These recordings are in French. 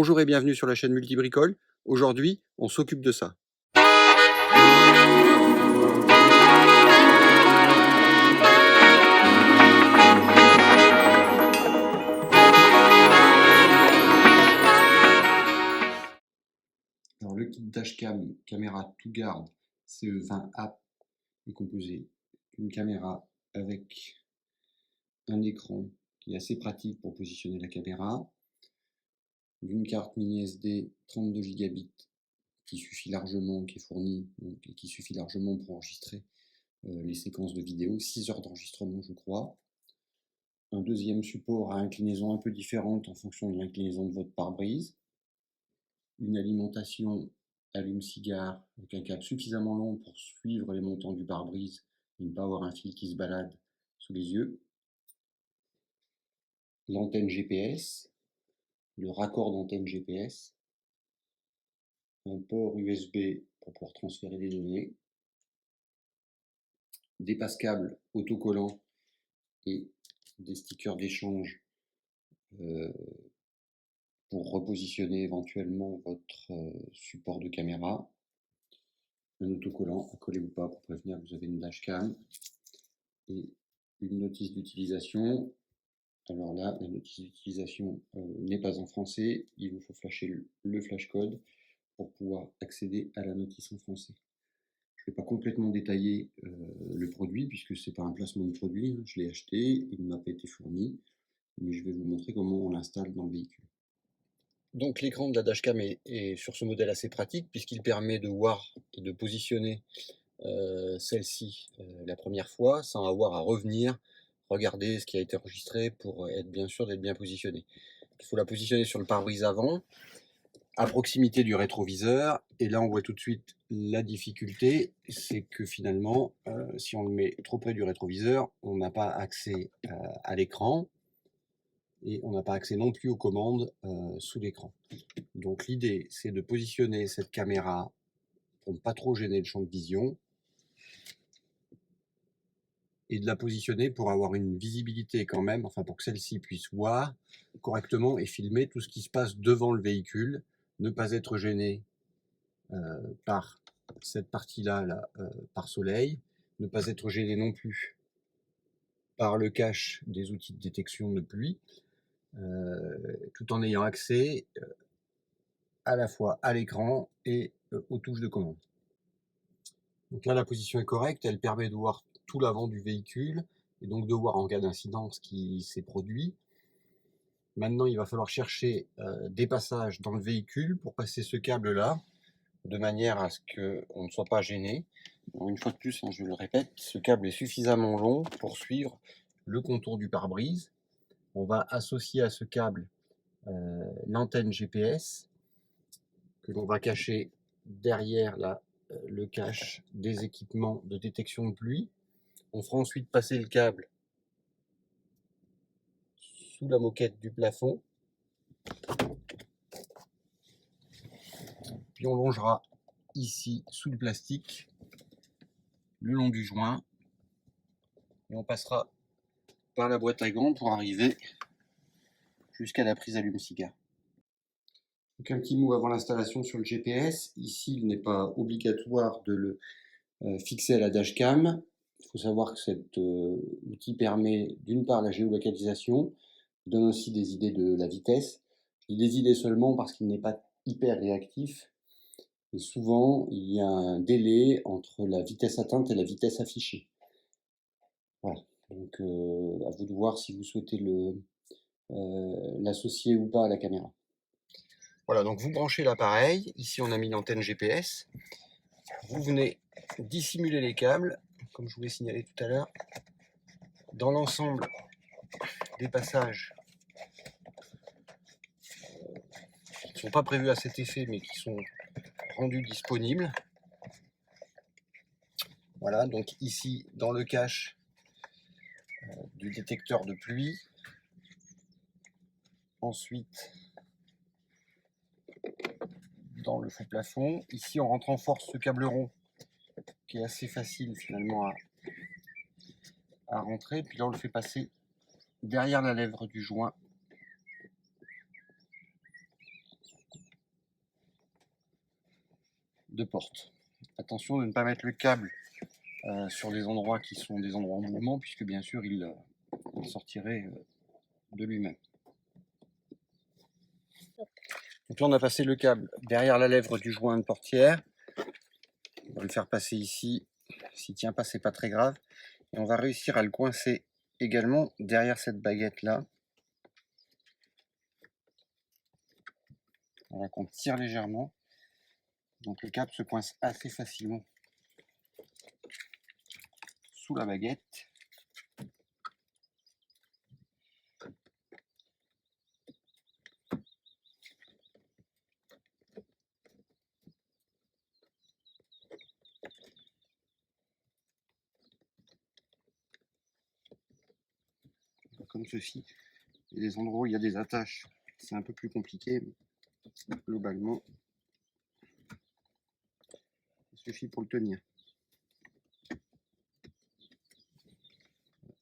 Bonjour et bienvenue sur la chaîne Multibricole. Aujourd'hui, on s'occupe de ça. Alors, le kit dashcam caméra TwoGuard CE20A est composé d'une caméra avec un écran qui est assez pratique pour positionner la caméra, d'une carte mini SD 32 Go qui suffit largement, qui est fournie et qui suffit largement pour enregistrer les séquences de vidéo, 6 heures d'enregistrement je crois. Un deuxième support à inclinaison un peu différente en fonction de l'inclinaison de votre pare-brise. Une alimentation allume-cigare avec un câble suffisamment long pour suivre les montants du pare-brise et ne pas avoir un fil qui se balade sous les yeux. L'antenne GPS, le raccord d'antenne GPS, un port USB pour pouvoir transférer des données, des passes-câbles autocollants et des stickers d'échange pour repositionner éventuellement votre support de caméra, un autocollant à coller ou pas pour prévenir que vous avez une dashcam et une notice d'utilisation. Alors là, la notice d'utilisation n'est pas en français, il vous faut flasher le flashcode pour pouvoir accéder à la notice en français. Je ne vais pas complètement détailler le produit puisque ce n'est pas un placement de produit, hein. Je l'ai acheté, il ne m'a pas été fourni, mais je vais vous montrer comment on l'installe dans le véhicule. Donc l'écran de la dashcam est sur ce modèle assez pratique puisqu'il permet de voir et de positionner celle-ci la première fois sans avoir à revenir regarder ce qui a été enregistré pour être bien sûr d'être bien positionné. Il faut la positionner sur le pare-brise avant, à proximité du rétroviseur, et là on voit tout de suite la difficulté, c'est que finalement si on le met trop près du rétroviseur, on n'a pas accès à l'écran et on n'a pas accès non plus aux commandes sous l'écran. Donc l'idée c'est de positionner cette caméra pour ne pas trop gêner le champ de vision et de la positionner pour avoir une visibilité quand même, enfin pour que celle-ci puisse voir correctement et filmer tout ce qui se passe devant le véhicule, ne pas être gêné par cette partie-là par soleil, ne pas être gêné non plus par le cache des outils de détection de pluie, tout en ayant accès à la fois à l'écran et aux touches de commande. Donc là la position est correcte, elle permet de voir tout l'avant du véhicule et donc de voir en cas d'incident ce qui s'est produit. Maintenant il va falloir chercher des passages dans le véhicule pour passer ce câble là de manière à ce qu'on ne soit pas gêné. Alors une fois de plus, hein, je le répète, ce câble est suffisamment long pour suivre le contour du pare-brise. On va associer à ce câble l'antenne GPS que l'on va cacher derrière le cache des équipements de détection de pluie. On fera ensuite passer le câble sous la moquette du plafond. Puis on longera ici sous le plastique le long du joint et on passera par la boîte à gants pour arriver jusqu'à la prise allume-cigare. Donc un petit mot avant l'installation sur le GPS. Ici, il n'est pas obligatoire de le fixer à la dashcam. Il faut savoir que cet outil permet d'une part la géolocalisation, donne aussi des idées de la vitesse. Je dis des idées seulement parce qu'il n'est pas hyper réactif. Et souvent, il y a un délai entre la vitesse atteinte et la vitesse affichée. Voilà. Donc à vous de voir si vous souhaitez l'associer ou pas à la caméra. Voilà, donc vous branchez l'appareil. Ici, on a mis l'antenne GPS. Vous venez dissimuler les câbles, comme je vous l'ai signalé tout à l'heure. Dans l'ensemble des passages qui ne sont pas prévus à cet effet, mais qui sont rendus disponibles. Voilà, donc ici, dans le cache du détecteur de pluie. Ensuite, dans le faux plafond. Ici, on rentre en force ce câble rond, qui est assez facile finalement à rentrer. Puis là, on le fait passer derrière la lèvre du joint. de porte. Attention de ne pas mettre le câble sur des endroits qui sont des endroits en mouvement, puisque bien sûr il sortirait de lui-même. Donc là on a passé le câble derrière la lèvre du joint de portière. On va le faire passer ici. S'il ne tient pas, c'est pas très grave. Et on va réussir à le coincer également derrière cette baguette là. Voilà, qu'on tire légèrement. Donc le câble se coince assez facilement sous la baguette. Comme ceci. Il y a des endroits où il y a des attaches, c'est un peu plus compliqué, mais globalement, il suffit pour le tenir.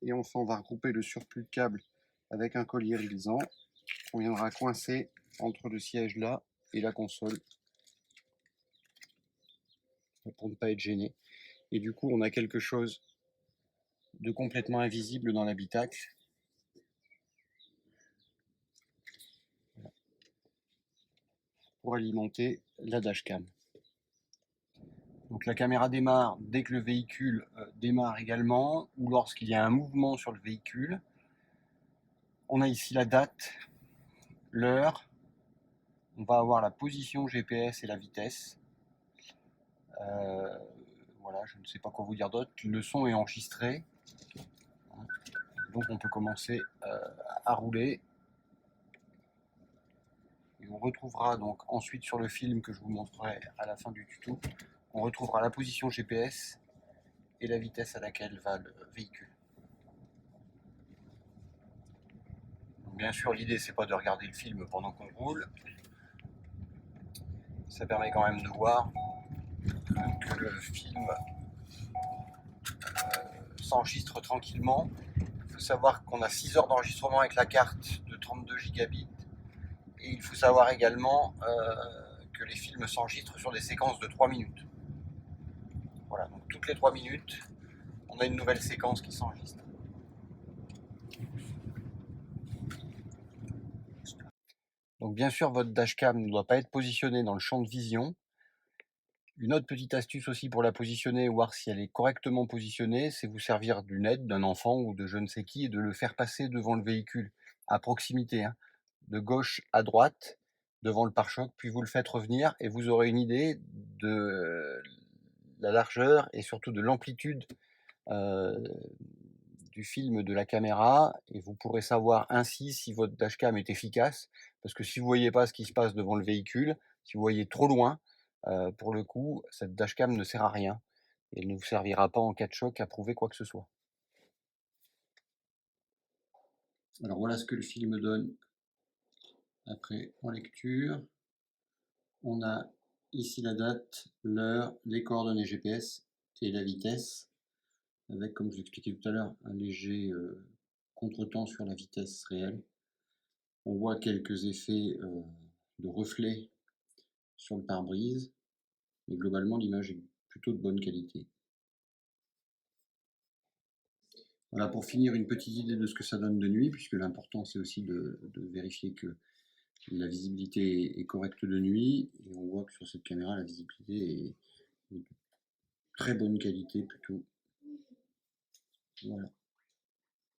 Et enfin, on va regrouper le surplus de câble avec un collier réalisant qu'on viendra coincer entre le siège là et la console pour ne pas être gêné. Et du coup, on a quelque chose de complètement invisible dans l'habitacle. Pour alimenter la dashcam. Donc la caméra démarre dès que le véhicule démarre également, ou lorsqu'il y a un mouvement sur le véhicule. On a ici la date, l'heure, on va avoir la position GPS et la vitesse. Voilà, je ne sais pas quoi vous dire d'autre. Le son est enregistré, donc on peut commencer à rouler. Et on retrouvera donc ensuite sur le film que je vous montrerai à la fin du tuto, on retrouvera la position GPS et la vitesse à laquelle va le véhicule. Donc bien sûr, l'idée c'est pas de regarder le film pendant qu'on roule. Ça permet quand même de voir que le film s'enregistre tranquillement. Il faut savoir qu'on a 6 heures d'enregistrement avec la carte de 32 gigabits. Et il faut savoir également que les films s'enregistrent sur des séquences de 3 minutes. Voilà, donc toutes les 3 minutes, on a une nouvelle séquence qui s'enregistre. Donc bien sûr, votre dashcam ne doit pas être positionnée dans le champ de vision. Une autre petite astuce aussi pour la positionner, voir si elle est correctement positionnée, c'est vous servir d'une aide d'un enfant ou de je ne sais qui et de le faire passer devant le véhicule, à proximité, hein, de gauche à droite, devant le pare-choc, puis vous le faites revenir et vous aurez une idée de la largeur et surtout de l'amplitude du film de la caméra, et vous pourrez savoir ainsi si votre dashcam est efficace, parce que si vous ne voyez pas ce qui se passe devant le véhicule, si vous voyez trop loin, pour le coup, cette dashcam ne sert à rien, et elle ne vous servira pas en cas de choc à prouver quoi que ce soit. Alors voilà ce que le film donne après en lecture. On a ici la date, l'heure, les coordonnées GPS et la vitesse, avec, comme je vous expliquais tout à l'heure, un léger contretemps sur la vitesse réelle. On voit quelques effets de reflets sur le pare-brise, mais globalement l'image est plutôt de bonne qualité. Voilà, pour finir, une petite idée de ce que ça donne de nuit, puisque l'important c'est aussi de vérifier que la visibilité est correcte de nuit, et on voit que sur cette caméra la visibilité est de très bonne qualité plutôt. Voilà.